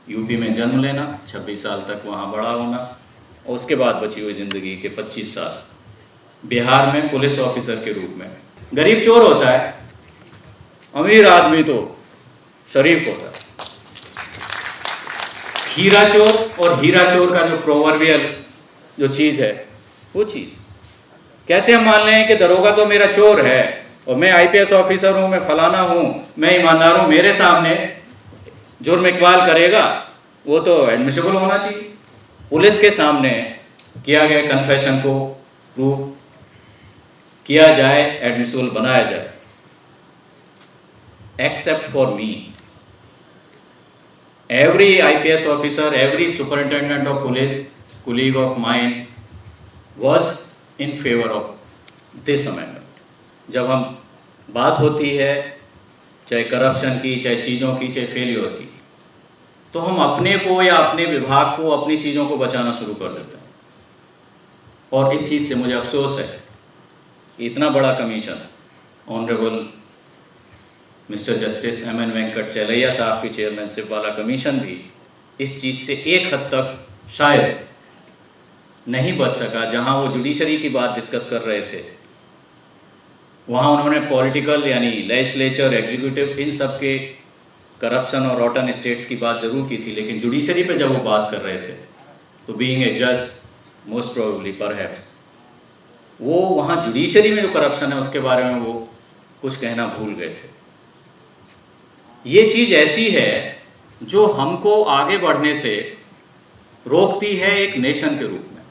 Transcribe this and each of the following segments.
UP में जन्म लेना, 26 साल तक वहाँ बड़ा होना, और उसके बाद बची हुई ज़िंदगी के 25 साल बिहार में पुलिस ऑफिसर के रूप में। गरीब चोर होता है, अमीर आदमी तो शरीफ होता है। हीरा चोर और हीरा चोर का जो प्रोवर्बियल जो चीज़ है, वो चीज़ कैसे हम मान लें कि दरोगा तो मेरा चोर है और मैं आईपीएस ऑफिसर हूं, मैं फलाना हूं, मैं ईमानदार हूं, मेरे सामने जुर्म इकबाल करेगा, वो तो एडमिसिबल होना चाहिए। पुलिस के सामने किया गया कन्फेशन को प्रूव किया जाए, एडमिसिबल बनाया जाए। Except for me, every IPS officer, every superintendent of police, colleague of mine was in favor of this amendment. जब हम बात होती है चाहे करप्शन की, चाहे चीज़ों की, चाहे फेलियर की, तो हम अपने को या अपने विभाग को, अपनी चीज़ों को बचाना शुरू कर देते हैं। और इस चीज़ से मुझे अफसोस है, इतना बड़ा commission honourable mister justice M N. Venkat Chelaiah साहब की चेयरमैनशिप वाला कमीशन भी इस चीज़ से एक हद तक शायद नहीं बच सका। जहां वो जुडिशरी की बात डिस्कस कर रहे थे, वहां उन्होंने पॉलिटिकल यानी लेजिस्लेचर, एग्जीक्यूटिव, इन सब के करप्शन और रॉटन स्टेट्स की बात ज़रूर की थी, लेकिन जुडिशरी पे जब वो बात कर रहे थे तो बीइंग ए जज मोस्ट प्रोबेबली परहैप्स वो वहाँ जुडिशरी में जो करप्शन है उसके बारे में वो कुछ कहना भूल गए थे। ये चीज़ ऐसी है जो हमको आगे बढ़ने से रोकती है एक नेशन के रूप में।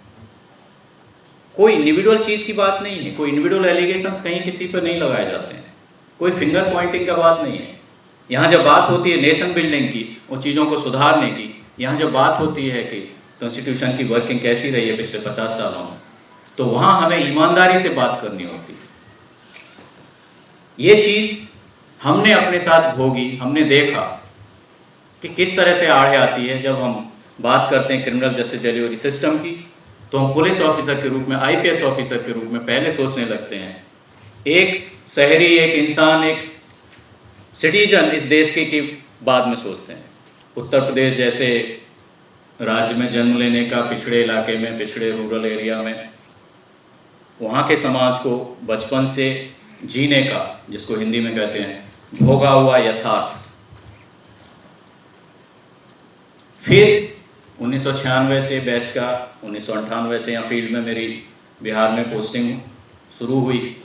कोई इंडिविजुअल चीज़ की बात नहीं है, कोई इंडिविजुअल एलिगेशंस कहीं किसी पर नहीं लगाए जाते हैं, कोई फिंगर पॉइंटिंग का बात नहीं है। यहाँ जब बात होती है नेशन बिल्डिंग की, वो चीज़ों को सुधारने की, यहाँ जब बात होती है कि कॉन्स्टिट्यूशन की वर्किंग कैसी रही है पिछले 50 सालों में, तो वहाँ हमें ईमानदारी से बात करनी होती है। ये चीज़ हमने अपने साथ भोगी, हमने देखा कि किस तरह से आड़े आती है। जब हम बात करते हैं क्रिमिनल जस्टिस डिलीवरी सिस्टम की, तो हम पुलिस ऑफिसर के रूप में, आईपीएस ऑफिसर के रूप में पहले सोचने लगते हैं, एक शहरी, एक इंसान, एक सिटीजन इस देश के बाद में सोचते हैं। उत्तर प्रदेश जैसे राज्य में जन्म लेने का, पिछड़े इलाके में, पिछड़े रूरल एरिया में, वहाँ के समाज को बचपन से जीने का, जिसको हिंदी में कहते हैं भोगा हुआ यथार्थ। फिर 1996 से बैच का, 1998 से यहाँ फील्ड में मेरी बिहार में पोस्टिंग शुरू हुई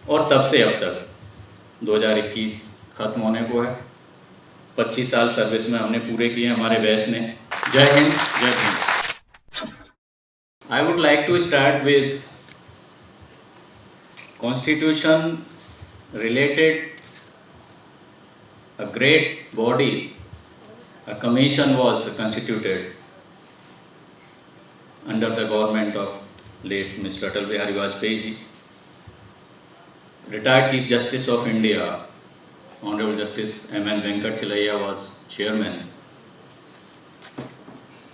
और तब से अब तक 2021 ख़त्म होने को है। 25 साल सर्विस में हमने पूरे किए हमारे बैच ने। जय हिंद, जय Hind. I would like to start with Constitution related, a great body, a commission was constituted under the government of late Mr. Atal Bihari Vajpayee ji. Retired Chief Justice of India, Honorable Justice M.N. Venkat Chellaiya was chairman.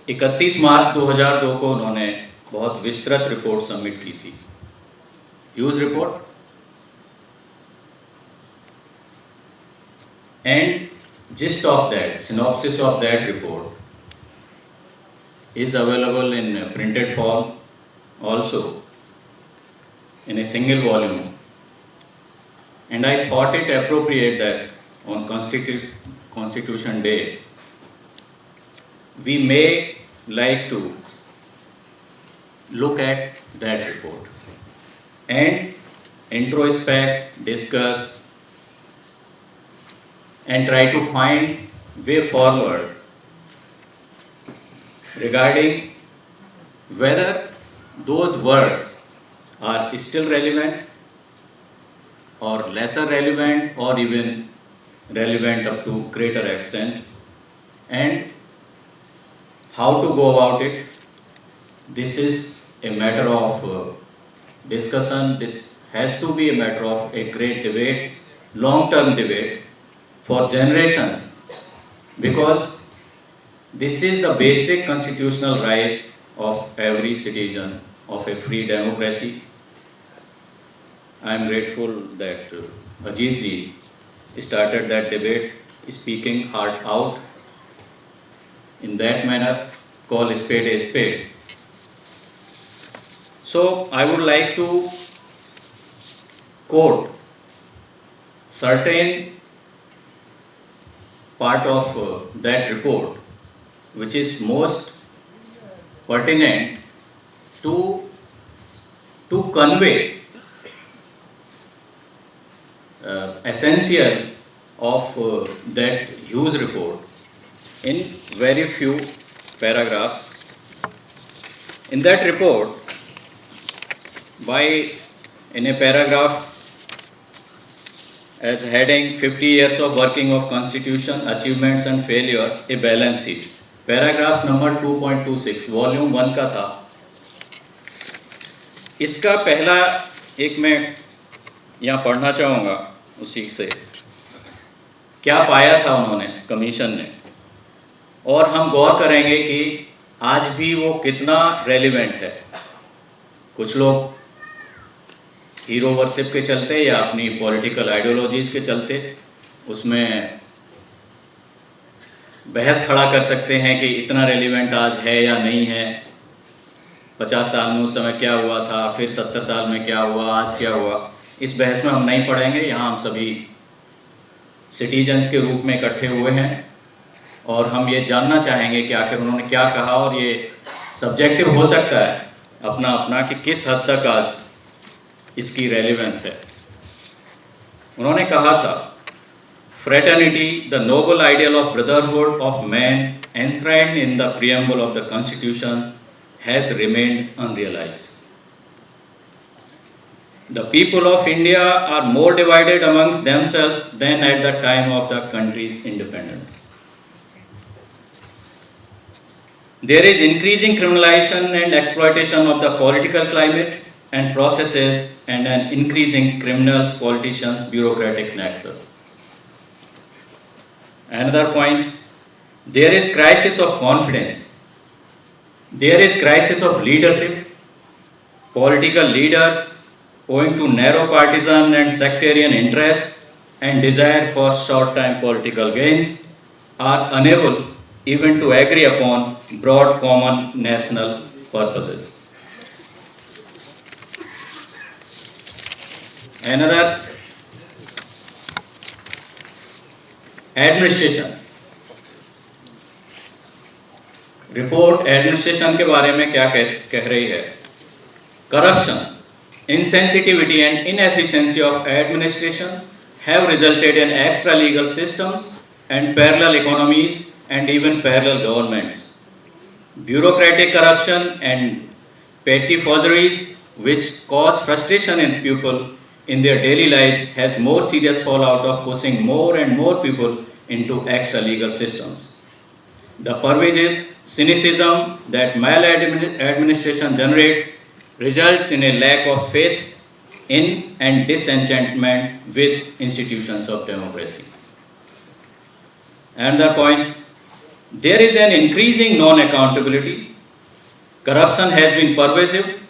31 मार्च 2002 को उन्होंने बहुत विस्तृत report submit की थी, huge report, and gist of that, synopsis of that report is available in printed form also in a single volume, and I thought it appropriate that on Constitution Day we may like to look at that report and introspect, discuss, and try to find way forward regarding whether those words are still relevant or lesser relevant or even relevant up to greater extent, and how to go about it. This is a matter of discussion. This has to be a matter of a great debate, long-term debate for generations, because this is the basic constitutional right of every citizen of a free democracy. I am grateful that Ajit ji started that debate, speaking heart out. in that manner, call a spade a spade. So I would like to quote certain part of that report which is most pertinent to convey essential of that huge report in very few paragraphs. In that report, in a paragraph as heading 50 years of working of Constitution, achievements and failures, a balance sheet. Paragraph number 2.26 volume 1 का था। इसका पहला एक मैं यहाँ पढ़ना चाहूँगा, उसी से क्या पाया था उन्होंने, कमीशन ने, और हम गौर करेंगे कि आज भी वो कितना रेलिवेंट है। कुछ लोग हीरो वर्शिप के चलते या अपनी पॉलिटिकल आइडियोलॉजीज़ के चलते उसमें बहस खड़ा कर सकते हैं कि इतना रेलिवेंट आज है या नहीं है, 50 साल में उस समय क्या हुआ था, फिर 70 साल में क्या हुआ, आज क्या हुआ। इस बहस में हम नहीं पढ़ेंगे। यहाँ हम सभी सिटीजन्स के रूप में इकट्ठे हुए हैं और हम ये जानना चाहेंगे कि आखिर उन्होंने क्या कहा, और ये सब्जेक्टिव हो सकता है अपना अपना कि किस हद तक आज इसकी रेलिवेंस है। उन्होंने कहा था, fraternity, the noble ideal of brotherhood of man enshrined in the preamble of the Constitution, has remained unrealized. The people of India are more divided amongst themselves than at the time of the country's independence. There is increasing criminalization and exploitation of the political climate and processes, and an increasing criminals, politicians, bureaucratic nexus. Another point, there is crisis of confidence. There is crisis of leadership. Political leaders, owing to narrow partisan and sectarian interests and desire for short-term political gains, are unable even to agree upon broad common national purposes. Another, administration report administration के बारे में क्या कह रही है। Corruption, insensitivity and inefficiency of administration have resulted in extra legal systems and parallel economies and even parallel governments. Bureaucratic corruption and petty forgeries which cause frustration in people in their daily lives has more serious fallout of pushing more and more people into extra legal systems. The pervasive cynicism that maladministration generates results in a lack of faith in and disenchantment with institutions of democracy. Another point, there is an increasing non-accountability. Corruption has been pervasive,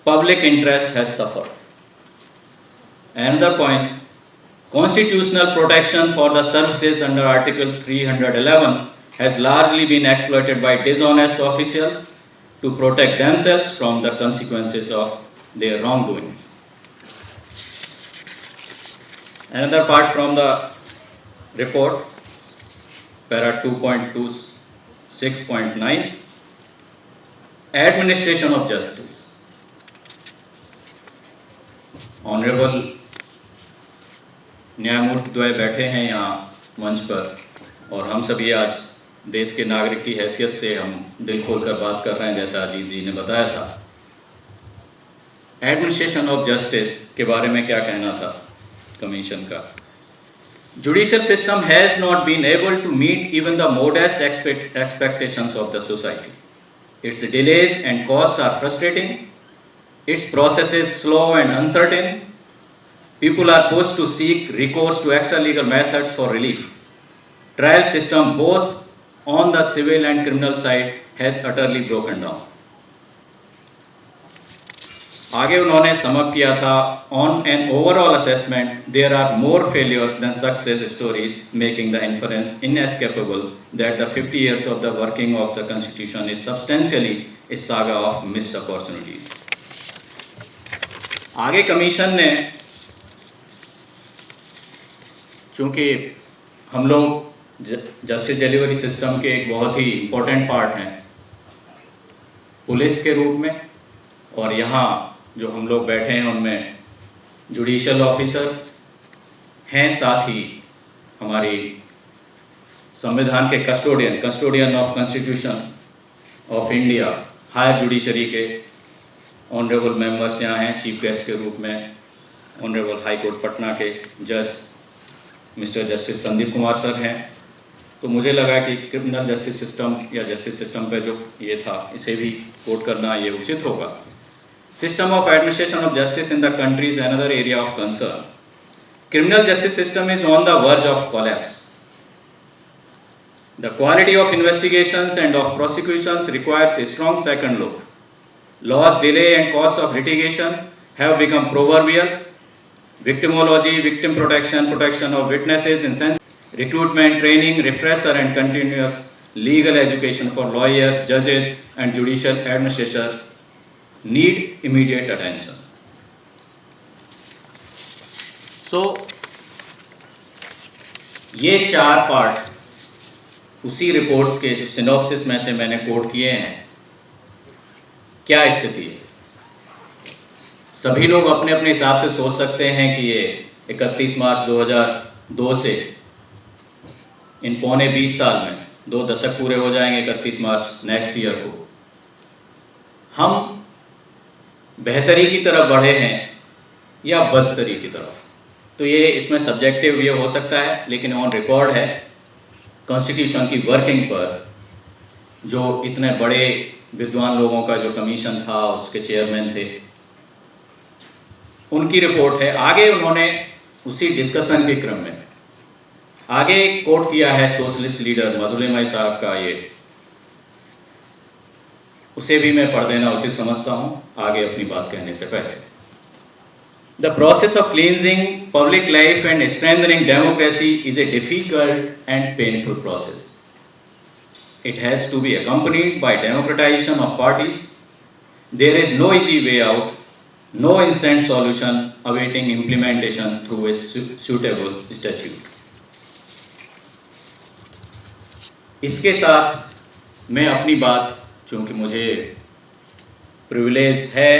public interest has suffered. Another point, constitutional protection for the services under Article 311 has largely been exploited by dishonest officials to protect themselves from the consequences of their wrongdoings. Another part from the report, para 2.26.9, administration of justice. Honourable न्यायमूर्ति द्वय बैठे हैं यहाँ मंच पर, और हम सभी आज देश के नागरिक की हैसियत से हम दिल खोलकर बात कर रहे हैं, जैसा अजीत जी ने बताया था। एडमिनिस्ट्रेशन ऑफ जस्टिस के बारे में क्या कहना था कमीशन का। Judicial system has not been able to meet even the modest expectations of the society. Its delays and costs are frustrating. Its process is slow and uncertain. People are pushed to seek recourse to extra-legal methods for relief. Trial system, both on the civil and criminal side, has utterly broken down. आगे उन्होंने sum up किया था, on an overall assessment there are more failures than success stories making the inference inescapable that the 50 years of the working of the constitution is substantially a saga of missed opportunities. आगे commission ने, चूंकि हम लोग justice delivery system के एक बहुत ही important part हैं police के रूप में, और यहाँ जो हम लोग बैठे हैं उनमें जुडिशियल ऑफिसर हैं, साथ ही हमारी संविधान के custodian of constitution of India, higher judiciary के ऑनरेबल मेंबर्स यहाँ हैं। चीफ गेस्ट के रूप में ऑनरेबल हाई कोर्ट पटना के जज mister justice Sandeep Kumar sir हैं। तो मुझे लगा कि क्रिमिनल जस्टिस सिस्टम या जस्टिस सिस्टम पे जो ये था, इसे भी कोट करना ये उचित होगा। System of administration of justice in the country is another area of concern. Criminal justice system is on the verge of collapse. The quality of investigations and of prosecutions requires a strong second look. Loss, delay and cost of litigation have become proverbial. Victimology, victim protection, protection of witnesses, recruitment, training, refresher and continuous legal education for lawyers, judges and judicial administrators need immediate attention. So, ये 4 part उसी reports के जो synopsis में से मैंने coat किए हैं। क्या स्थिति है? सभी लोग अपने अपने हिसाब से सोच सकते हैं कि ये 31 मार्च 2002 से इन पौने 20 साल में 2 दशक पूरे हो जाएंगे 31 मार्च नेक्स्ट ईयर को, हम बेहतरी की तरफ बढ़े हैं या बदतरी की तरफ। तो ये इसमें सब्जेक्टिव ये हो सकता है, लेकिन ऑन रिकॉर्ड है कॉन्स्टिट्यूशन की वर्किंग पर जो इतने बड़े विद्वान लोगों का जो कमीशन था, उसके चेयरमैन थे, उनकी रिपोर्ट है। आगे उन्होंने उसी डिस्कशन के क्रम में आगे कोट किया है सोशलिस्ट लीडर मधुलिमाई साहब का, ये उसे भी मैं पढ़ देना उचित समझता हूं आगे अपनी बात कहने से पहले। The process of cleansing public life and strengthening democracy is a difficult and painful process. It has to be accompanied by democratization of parties. There is no easy way out, no instant solution awaiting implementation through a suitable statute. इसके साथ मैं अपनी बात, चूंकि मुझे privilege है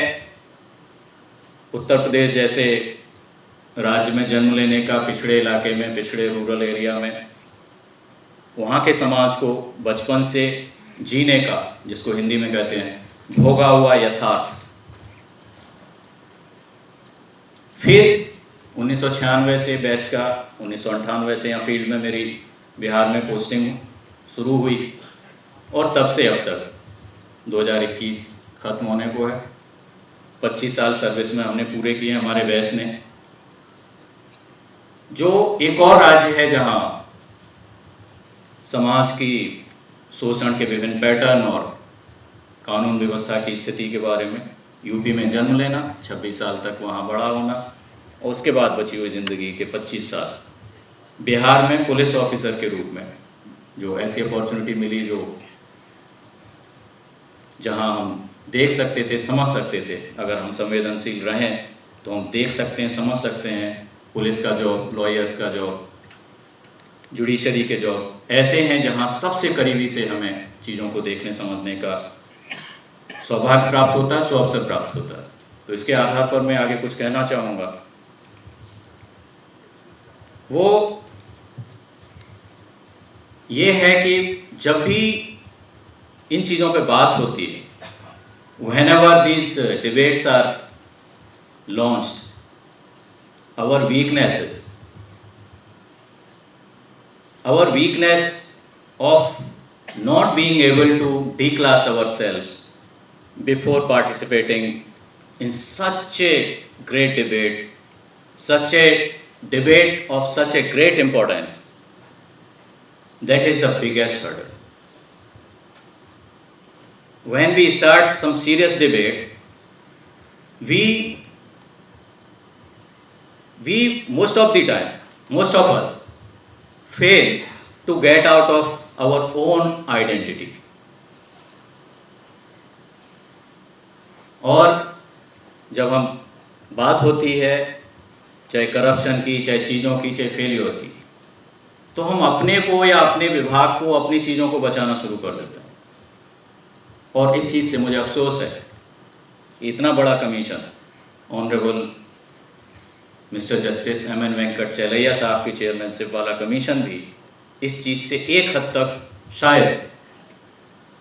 उत्तर प्रदेश जैसे राज्य में जन्म लेने का, पिछड़े इलाके में, पिछड़े रूरल एरिया में, वहाँ के समाज को बचपन से जीने का, जिसको हिंदी में कहते हैं भोगा हुआ यथार्थ, फिर 1996 से बैच का 1998 से यहाँ फील्ड में मेरी बिहार में पोस्टिंग शुरू हुई और तब से अब तक 2021 ख़त्म होने को है। 25 साल सर्विस में हमने पूरे किए हमारे बैच ने। जो एक और राज्य है जहाँ समाज की शोषण के विभिन्न पैटर्न और कानून व्यवस्था की स्थिति के बारे में, यूपी में जन्म लेना, 26 साल तक वहाँ बड़ा होना और उसके बाद बची हुई ज़िंदगी के 25 साल बिहार में पुलिस ऑफिसर के रूप में, जो ऐसी अपॉर्चुनिटी मिली जो जहाँ हम देख सकते थे, समझ सकते थे। अगर हम संवेदनशील रहें तो हम देख सकते हैं, समझ सकते हैं पुलिस का जॉब, लॉयर्स का जॉब, जुडिशरी के जॉब ऐसे हैं जहां सबसे करीबी से हमें चीज़ों को देखने समझने का सौभाग्य प्राप्त होता है, सुअवसर प्राप्त होता है। तो इसके आधार पर मैं आगे कुछ कहना चाहूँगा। वो ये है कि जब भी इन चीज़ों पे बात होती है, whenever these debates are launched, our weakness of not being able to declass ourselves before participating in such a great debate, such a debate of such a great importance, that is the biggest hurdle. When we start some serious debate, we most of the time, most of us fail to get out of our own identity. और जब हम बात होती है चाहे corruption की, चाहे चीज़ों की, चाहे फेलियर की, तो हम अपने को या अपने विभाग को, अपनी चीज़ों को बचाना शुरू कर देते हैं। और इस चीज़ से मुझे अफसोस है, इतना बड़ा commission honourable mister justice M N. Venkat Chelaiah साहब की चेयरमैनशिप वाला कमीशन भी इस चीज़ से एक हद तक शायद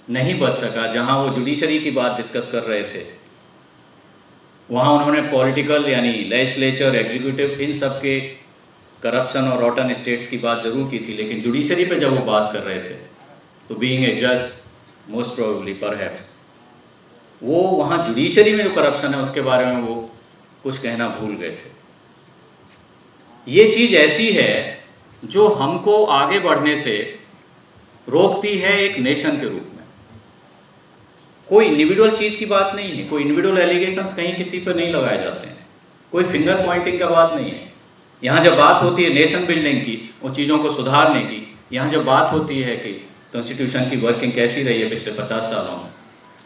नहीं बच सका। जहां वो जुडिशरी की बात डिस्कस कर रहे थे, वहां उन्होंने पॉलिटिकल यानी लेजिस्लेचर, एग्जीक्यूटिव, इन सब के करप्शन और रॉटन स्टेट्स की बात ज़रूर की थी, लेकिन जुडिशरी पे जब वो बात कर रहे थे तो बीइंग ए जज मोस्ट प्रोबेबली परहैप्स वो वहाँ जुडिशरी में जो करप्शन है उसके बारे में वो कुछ कहना भूल गए थे। ये चीज़ ऐसी है जो हमको आगे बढ़ने से रोकती है एक नेशन के रूप में। कोई इंडिविजुअल चीज़ की बात नहीं है, कोई इंडिविजुअल एलिगेशंस कहीं किसी पर नहीं लगाए जाते हैं, कोई फिंगर पॉइंटिंग का बात नहीं है। यहाँ जब बात होती है नेशन बिल्डिंग की, उन चीज़ों को सुधारने की, यहाँ जब बात होती है कि कॉन्स्टिट्यूशन की वर्किंग कैसी रही है पिछले 50 सालों में,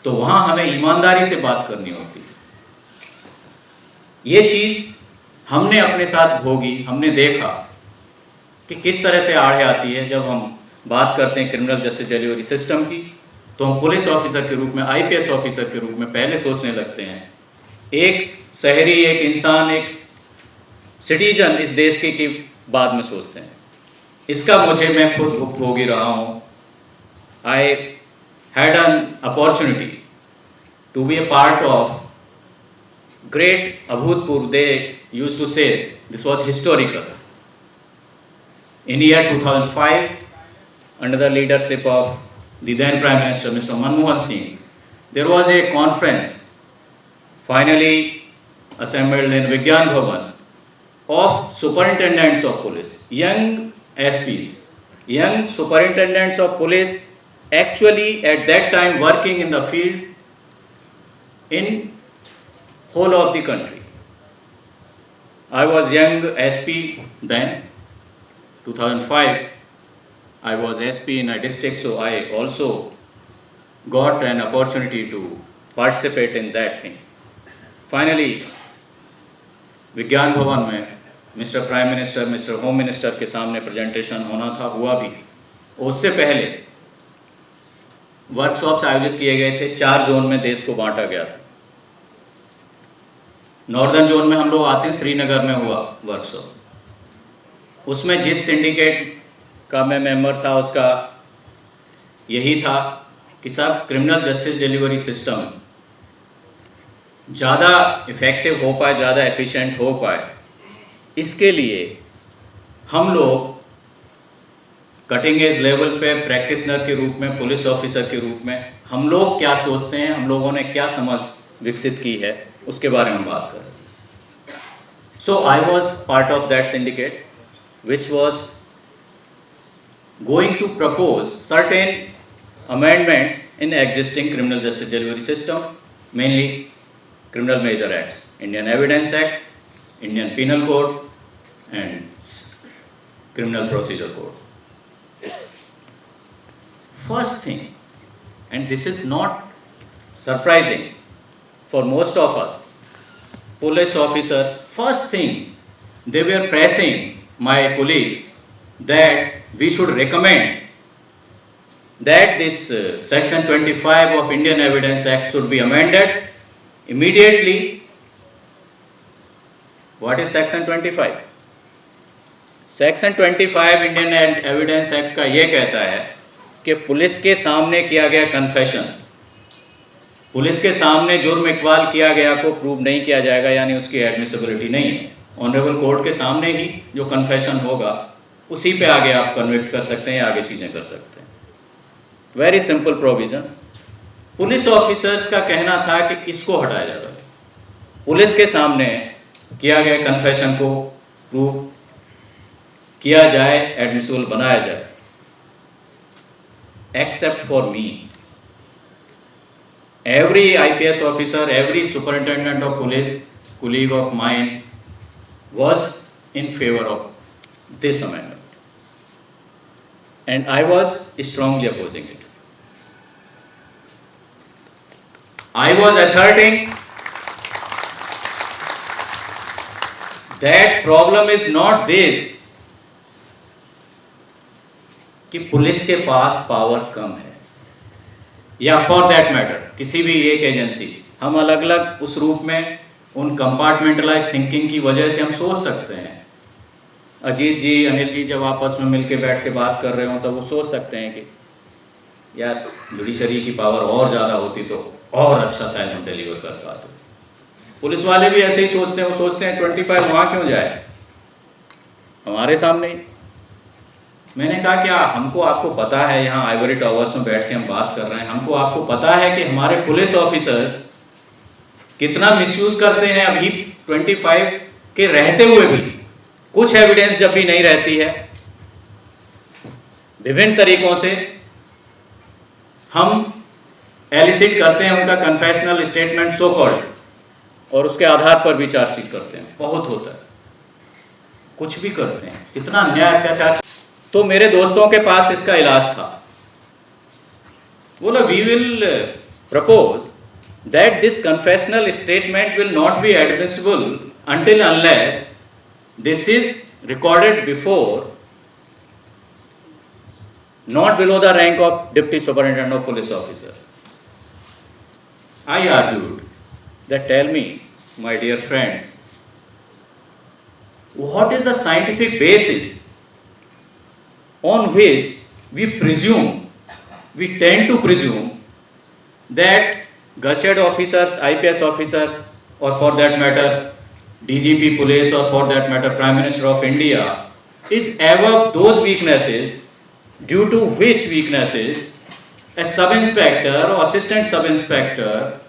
तो वहाँ हमें ईमानदारी से बात करनी होती है। ये चीज़ हमने अपने साथ भोगी, हमने देखा कि किस तरह से आड़े आती है। जब हम बात करते हैं क्रिमिनल जस्टिस डिलीवरी सिस्टम की, तो हम पुलिस ऑफिसर के रूप में, आईपीएस ऑफिसर के रूप में पहले सोचने लगते हैं, एक शहरी, एक इंसान, एक सिटीजन इस देश के बाद में सोचते हैं। इसका मैं खुद भुगतभोगी रहा हूँ। I had an opportunity to be a part of great Abhutpur. They used to say this was historical. In year 2005, under the leadership of the then Prime Minister Mr. Manmohan Singh, there was a conference finally assembled in Vigyan Bhavan of superintendents of police, young SPs, young superintendents of police, actually at that time working in the field in whole of the country. I was young SP then, 2005. I was SP in a district, so I also got an opportunity to participate in that thing. Finally, विज्ञान भवन में mister prime minister, mister home minister के सामने presentation होना था, हुआ भी। उससे पहले वर्कशॉप्स आयोजित किए गए थे, 4 जोन में देश को बांटा गया था। नॉर्दर्न जोन में हम लोग आते हैं, श्रीनगर में हुआ वर्कशॉप। उसमें जिस सिंडिकेट का मैं मेंबर था, उसका यही था कि साहब क्रिमिनल जस्टिस डिलीवरी सिस्टम ज़्यादा इफ़ेक्टिव हो पाए, ज़्यादा एफिशिएंट हो पाए, इसके लिए हम लोग कटिंग एज लेवल पे प्रैक्टिशनर के रूप में, पुलिस ऑफिसर के रूप में हम लोग क्या सोचते हैं, हम लोगों ने क्या समझ विकसित की है, उसके बारे में बात करें। So I was part of that syndicate which was going to propose certain amendments in existing criminal justice delivery system, mainly criminal major acts, Indian evidence act, Indian penal code and criminal procedure code. First thing, and this is not surprising for most of us, police officers, first thing they were pressing my colleagues that we should recommend that this section 25 of Indian Evidence Act should be amended immediately. What is section 25? section 25 Indian Evidence Act का ये कहता है कि police के सामने किया गया confession, police के सामने जुर्म इकबाल किया गया को प्रूव नहीं किया जाएगा, यानी उसकी एडमिसिबिलिटी नहीं है। ऑनरेबल कोर्ट के सामने ही जो कन्फेशन होगा उसी पे आगे आप कन्विक्ट कर सकते हैं, आगे चीज़ें कर सकते हैं। Very simple provision. Police officers का कहना था कि इसको हटाया जाएगा, पुलिस के सामने किया गया कन्फेशन को प्रूव किया जाए, एडमिसिबल बनाया जाए। Except for me Every IPS officer, every superintendent of police, colleague of mine was in favor of this amendment. And I was strongly opposing it. I was asserting that problem is not this कि police के पास power कम है, या for that matter किसी भी एक agency, हम अलग अलग उस रूप में उन कंपार्टमेंटलाइज थिंकिंग की वजह से हम सोच सकते हैं। अजीत जी, अनिल जी जब आपस में मिलके बैठ के बात कर रहे हो तो वो सोच सकते हैं कि यार जुडिशरी की पावर और ज़्यादा होती तो और अच्छा शायद हम डिलीवर कर पाते। पुलिस वाले भी ऐसे ही सोचते हैं, वो सोचते हैं 25 वहाँ क्यों जाए, हमारे सामने ही। मैंने कहा क्या हमको आपको पता है, यहाँ आइवरी टावर्स में बैठ के हम बात कर रहे हैं, हमको आपको पता है कि हमारे पुलिस ऑफिसर्स कितना मिसयूज करते हैं अभी 25 के रहते हुए भी। कुछ एविडेंस जब भी नहीं रहती है, विभिन्न तरीकों से हम एलिसिट करते हैं उनका कन्फेशनल स्टेटमेंट सो कॉल्ड, और उसके आधार पर भी चार्जशीट करते हैं। बहुत होता है, कुछ भी करते हैं, कितना अन्याय अत्याचार। तो मेरे दोस्तों के पास इसका इलाज था, बोला we will propose that this confessional statement will not be admissible until unless this is recorded before, not below the rank of deputy superintendent of police officer. I argued that tell me, my dear friends, what is the scientific basis on which we tend to presume that gazetted officers, IPS officers, or for that matter DGP police, or for that matter Prime Minister of India is above those weaknesses, due to which weaknesses a sub-inspector or assistant sub-inspector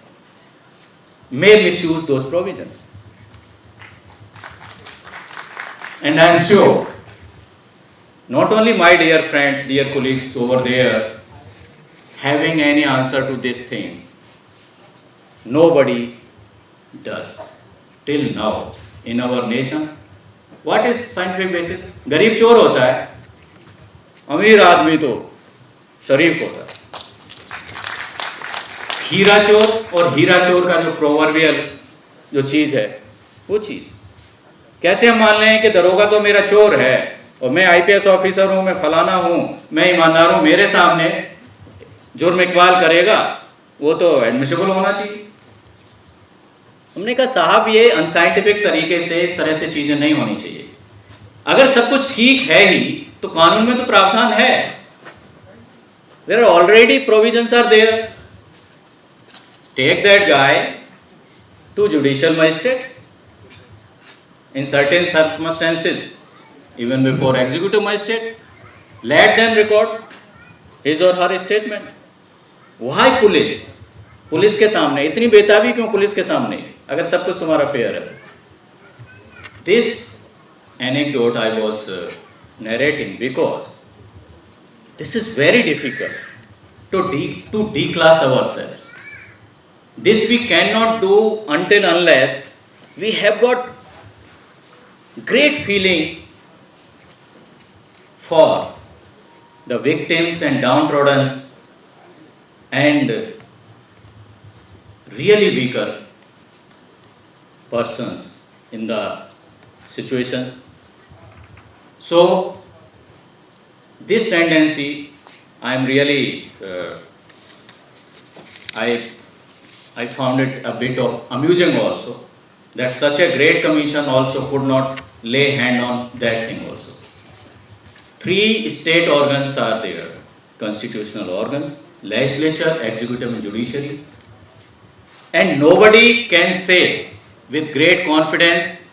may misuse those provisions. And I am sure not only my dear friends, dear colleagues over there having any answer to this thing, nobody does till now in our nation. What is scientific basis? गरीब चोर होता है, अमीर आदमी तो शरीफ होता है। हीरा चोर और हीरा चोर का जो प्रोवर्बियल जो चीज है, वो चीज कैसे हम मान लें कि दरोगा तो मेरा चोर है और मैं IPS ऑफिसर हूं, मैं फलाना हूं, मैं ईमानदार हूं, मेरे सामने जुर्म इकबाल करेगा, वो तो एडमिसिबल होना चाहिए। हमने कहा साहब ये अनसाइंटिफिक तरीके से इस तरह से चीजें नहीं होनी चाहिए। अगर सब कुछ ठीक है ही तो कानून में तो प्रावधान है, there are already provisions are there. Take that guy to judicial magistrate in certain circumstances, even before executive magistrate, let them record his or her statement. Why police? Police के सामने इतनी बेताबी क्यों? पुलिस के सामने अगर सब कुछ तुम्हारा फेयर है। This anecdote I was narrating because this is very difficult to declass ourselves. This we cannot do until unless we have got great feeling for the victims and downtrodden and really weaker persons in the situations. So this tendency, I am really I found it a bit of amusing also, that such a great commission also could not lay hand on that thing also. 3 state organs are there, constitutional organs, legislature, executive and judiciary, and nobody can say with great confidence,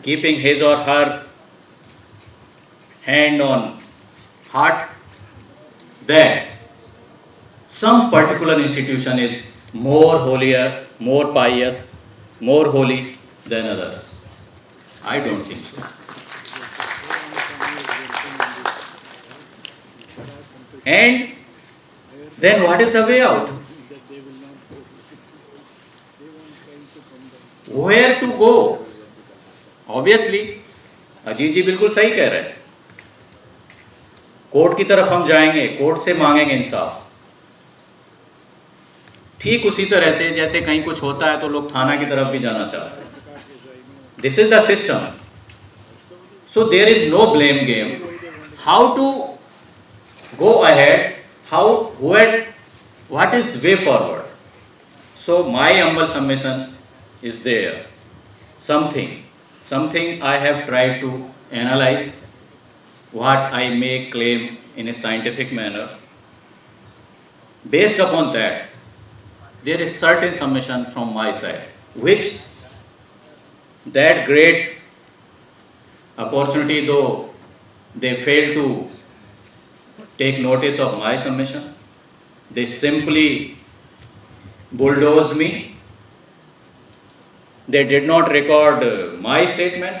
keeping his or her hand on heart, that some particular institution is more holier, more pious, more holy than others. I don't think so. And then what is the way out? Where to go? Obviously Ajit ji बिल्कुल सही कह रहे हैं, court की तरफ हम जाएंगे, court से मांगेंगे इंसाफ। ठीक उसी तरह से जैसे कहीं कुछ होता है तो लोग थाना की तरफ भी जाना चाहते हैं। This is the system. So there is no blame game. How to go ahead, what is way forward? So my humble submission is there. Something I have tried to analyze what I may claim in a scientific manner. Based upon that, there is certain submission from my side, which that great opportunity, though they failed to take notice of my submission, they simply bulldozed me. They did not record my statement,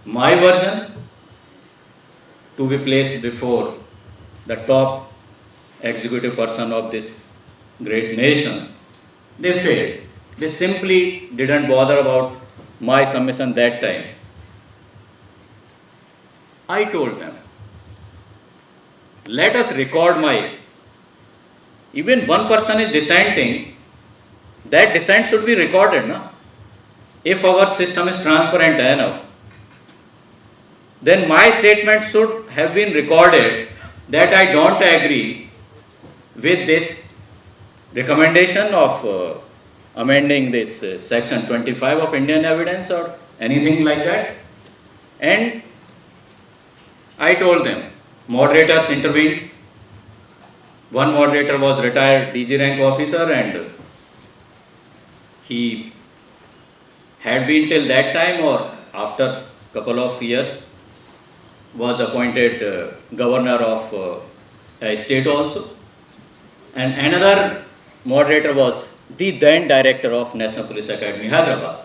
my version, to be placed before the top executive person of this great nation. They failed. They simply didn't bother about my submission that time. I told them, let us record my, even one person is dissenting, that dissent should be recorded, na? If our system is transparent enough, then my statement should have been recorded that I don't agree with this recommendation of amending this section 25 of Indian evidence or anything like that. And I told them, moderators intervened. One moderator was retired DG rank officer and he had been till that time or after couple of years was appointed governor of a state also. And another moderator was the then director of National Police Academy, Hyderabad.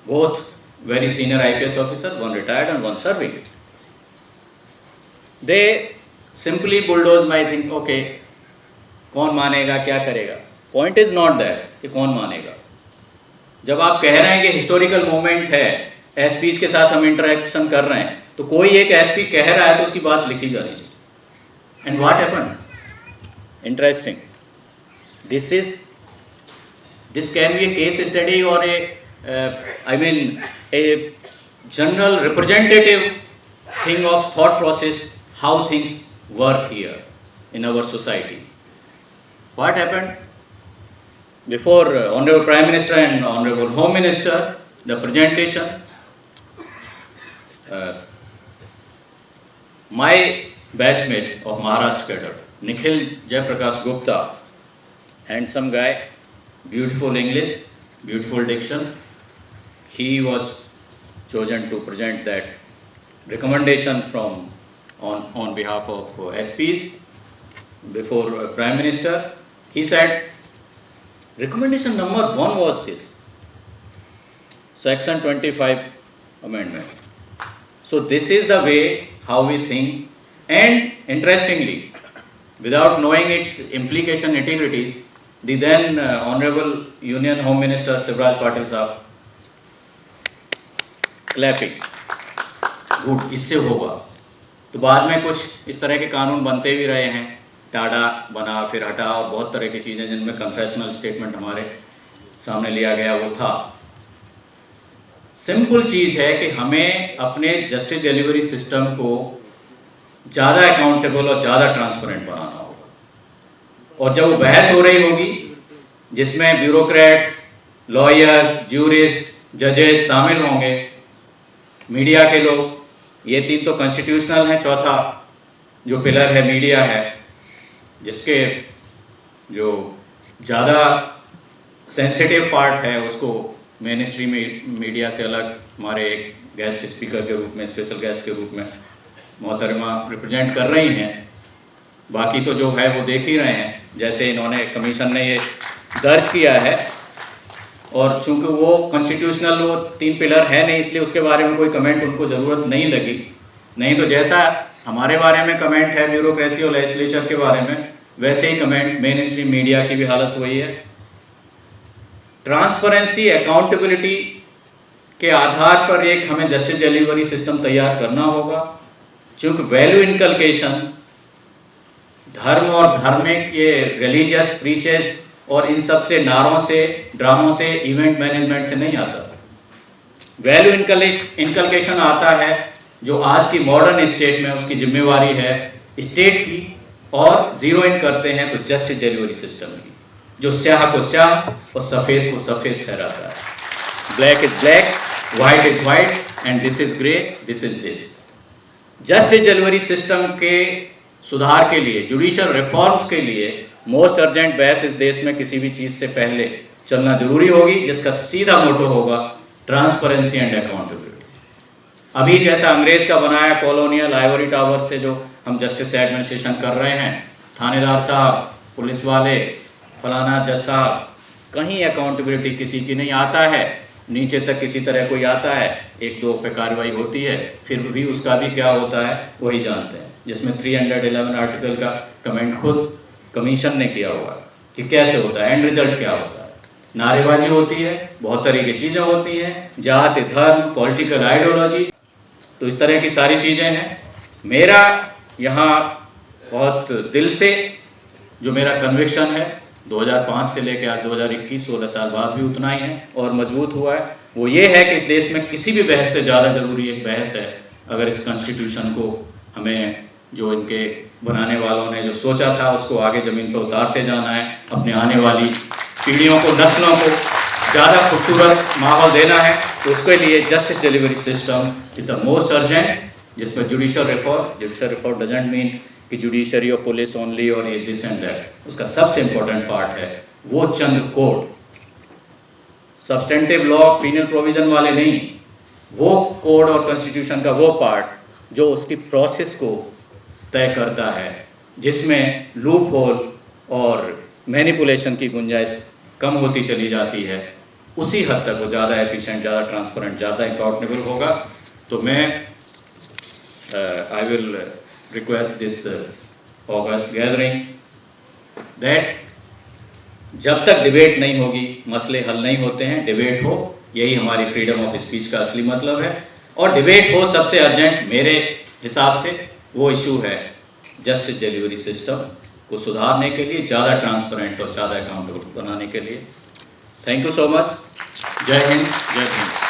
Both very senior IPS officers, one retired and one serving. They simply bulldoze my think, okay, कौन मानेगा क्या करेगा? Point is not that कि कौन मानेगा। जब आप कह रहे हैं कि हिस्टोरिकल मोमेंट है, एसपीज के साथ हम इंटरेक्शन कर रहे हैं, तो कोई एक एसपी कह रहा है तो उसकी बात लिखी जानी चाहिए। And what happened? Interesting, this can be a case study or a general representative thing of thought process, how things work here in our society. What happened? Before Honorable Prime Minister and Honorable Home Minister, the presentation, my batchmate of Maharashtra cadre, Nikhil Jaiprakash Gupta, handsome guy, beautiful English, beautiful diction, he was chosen to present that recommendation from on behalf of SPs before Prime Minister. He said, recommendation number 1 was this, Section 25 amendment. So this is the way how we think, and interestingly, without knowing its implication nitty-gritties, the then Honorable Union Home Minister Shivraj Patil Sahab clapping, good, इससे होगा। तो बाद में कुछ इस तरह के कानून बनते भी रहे हैं, टाडा बना, फिर हटा, और बहुत तरह की चीज़ें जिनमें कन्फेशनल स्टेटमेंट हमारे सामने लिया गया वो था। सिंपल चीज़ है कि हमें अपने जस्टिस डिलीवरी सिस्टम को ज़्यादा अकाउंटेबल और ज़्यादा ट्रांसपेरेंट बनाना होगा। और जब वो बहस हो रही होगी जिसमें ब्यूरोक्रेट्स, लॉयर्स, ज्यूरिस्ट, जजेस शामिल होंगे, मीडिया के लोग, ये 3 तो कॉन्स्टिट्यूशनल हैं, चौथा जो पिलर है मीडिया है, जिसके जो ज़्यादा सेंसिटिव पार्ट है उसको मेन स्ट्रीम मीडिया से अलग हमारे एक गेस्ट स्पीकर के रूप में, स्पेशल गेस्ट के रूप में मोहतरमा रिप्रेजेंट कर रही हैं। बाकी तो जो है वो देख ही रहे हैं, जैसे इन्होंने कमीशन ने ये दर्ज किया है, और चूंकि वो कॉन्स्टिट्यूशनल वो 3 पिलर है नहीं, इसलिए उसके बारे में कोई कमेंट उनको ज़रूरत नहीं लगी। नहीं तो जैसा हमारे बारे में कमेंट है ब्यूरोक्रेसी और लेजिस्लेचर के बारे में, वैसे ही कमेंट मेन स्ट्रीम मीडिया की भी हालत हुई है। ट्रांसपेरेंसी, अकाउंटेबिलिटी के आधार पर एक हमें जस्टिस डिलीवरी सिस्टम तैयार करना होगा, क्योंकि वैल्यू इनकलकेशन धर्म और धार्मिक ये रिलीजियस प्रीचेस और इन सब से नारों से, ड्रामों से, इवेंट मैनेजमेंट से नहीं आता। वैल्यू इनकलकेशन आता है जो आज की मॉडर्न स्टेट में उसकी जिम्मेवारी है स्टेट की, और जीरो इन करते हैं तो जस्टिस डिलीवरी सिस्टम की, जो स्याह को स्याह और सफ़ेद को सफ़ेद ठहराता है। Black is black, white is white and this is grey, this is this. Justice delivery system के सुधार के लिए, जुडिशियल रिफॉर्म्स के लिए मोस्ट अर्जेंट बहस इस देश में किसी भी चीज़ से पहले चलना जरूरी होगी, जिसका सीधा मोटो होगा ट्रांसपेरेंसी एंड अकाउंटेबिलिटी। अभी जैसा अंग्रेज का बनाया कॉलोनियल आइवरी टावर से जो हम जस्टिस एडमिनिस्ट्रेशन कर रहे हैं, थानेदार साहब, पुलिस वाले, फलाना जज साहब, कहीं अकाउंटेबिलिटी किसी की नहीं। आता है नीचे तक किसी तरह कोई आता है, एक दो पे कार्रवाई होती है, फिर भी उसका भी क्या होता है वही जानते हैं, जिसमें 311 आर्टिकल का कमेंट खुद कमीशन ने किया हुआ कि कैसे होता है, एंड रिजल्ट क्या होता है। नारेबाजी होती है, बहुत तरह की चीज़ें होती हैं, जाति, धर्म, पॉलिटिकल आइडियोलॉजी, तो इस तरह की सारी चीज़ें हैं। मेरा यहाँ बहुत दिल से जो मेरा कन्विक्शन है 2005 से लेकर आज 2021, 16 साल बाद भी उतना ही है और मजबूत हुआ है, वो ये है कि इस देश में किसी भी बहस से ज़्यादा ज़रूरी एक बहस है, अगर इस कॉन्स्टिट्यूशन को हमें जो इनके बनाने वालों ने जो सोचा था उसको आगे ज़मीन पर उतारते जाना है, अपने आने वाली पीढ़ियों को, नस्लों को ज़्यादा खूबसूरत माहौल देना है, तो उसके लिए justice delivery system is the most urgent, जिसमें जुडिशियल रिफॉर्म डजेंट मीन कि जुडिशरी और पुलिस ओनली और ये दिस एंड दैट। उसका सबसे इम्पोर्टेंट पार्ट है वो चंद code, substantive law, penal provision वाले नहीं, वो कोड और कॉन्स्टिट्यूशन का वो पार्ट जो उसकी प्रोसेस को तय करता है, जिसमें लूप होल और मैनिपुलेशन की गुंजाइश कम होती चली जाती है, उसी हद तक वो ज़्यादा एफिशिएंट, ज़्यादा ट्रांसपेरेंट, ज़्यादा अकाउंटेबल होगा। तो मैं I will request this August gathering that जब तक डिबेट नहीं होगी मसले हल नहीं होते हैं, डिबेट हो, यही हमारी फ्रीडम ऑफ स्पीच का असली मतलब है। और डिबेट हो सबसे अर्जेंट मेरे हिसाब से वो इशू है जस्टिस डिलीवरी सिस्टम को सुधारने के लिए, ज़्यादा ट्रांसपेरेंट और ज़्यादा अकाउंटेबल बनाने के लिए। Thank you so much. जय हिंद, जय हिंद।